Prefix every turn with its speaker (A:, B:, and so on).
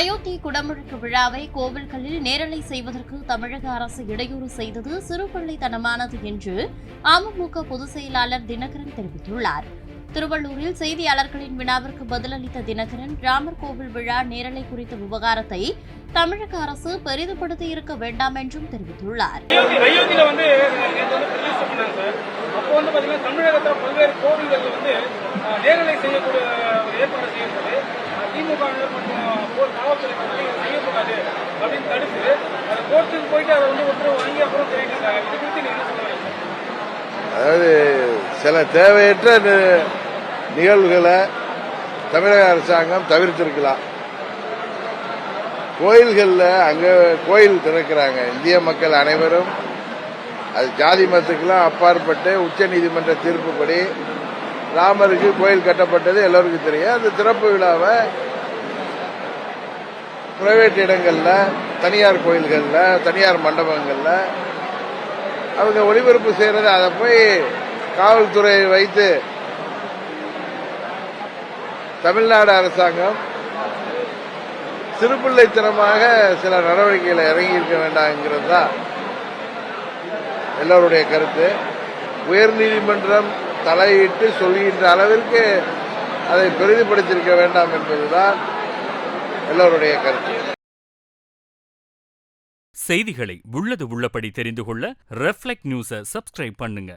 A: அயோத்தி குடமுழுக்கு விழாவை கோவில்களில் நேரலை செய்வதற்கு தமிழக அரசு இடையூறு செய்தது சிறுபிள்ளைத்தனமானது என்று அமமுக பொதுச் செயலாளர் தினகரன் தெரிவித்துள்ளார். திருவள்ளூரில் செய்தியாளர்களின் வினாவிற்கு பதிலளித்த தினகரன், ராமர் கோவில் விழா நேரலை குறித்த விவகாரத்தை தமிழக அரசு பெரிதுபடுத்தி இருக்க வேண்டாம் என்றும் தெரிவித்துள்ளார்.
B: தமிழகத்தில் பல்வேறு கோவில்களில் நேரலை செய்யக்கூடிய ஏற்பாடு செய்யப்பட்டது. திமுக மற்றும் காவல்துறை செய்யக்கூடாது அப்படின்னு தடுத்து அதை கோர்ட்டுக்கு போயிட்டு அதை உத்தரவு வாங்கி அப்புறம் தெரிவிக்கிறாங்க. இது குறித்து நீங்க என்ன சொல்லுவீங்க?
C: அதாவது சில தேவையற்ற நிகழ்வுகளை தமிழக அரசாங்கம் தவிர்த்திருக்கலாம். கோயில்களில் அங்கே கோயில் திறக்கிறாங்க. இந்திய மக்கள் அனைவரும் அது ஜாதி மதத்துக்கெல்லாம் அப்பாற்பட்டு உச்ச நீதிமன்ற தீர்ப்புப்படி ராமருக்கு கோயில் கட்டப்பட்டது எல்லோருக்கும் தெரியும். அந்த திறப்பு விழாவை பிரைவேட் இடங்களில், தனியார் கோயில்களில், தனியார் மண்டபங்களில் அவங்க ஒளிபரப்பு செய்யறது, அதை போய் காவல்துறை வைத்து தமிழ்நாடு அரசாங்கம் சிறுபிள்ளைத்தனமாக சில நடவடிக்கைகளை இறங்கியிருக்க வேண்டாம்ங்கிறது தான் எல்லோருடைய கருத்து. உயர்நீதிமன்றம் தலையிட்டு சொல்கின்ற அளவிற்கு அதை பெரிதுபடுத்தியிருக்க வேண்டாம் என்பதுதான் எல்லோருடைய கருத்து.
D: செய்திகளை உள்ளது உள்ளபடி தெரிந்து கொள்ள ரெஃப்ளெக்ட் நியூஸை சப்ஸ்கிரைப் பண்ணுங்க.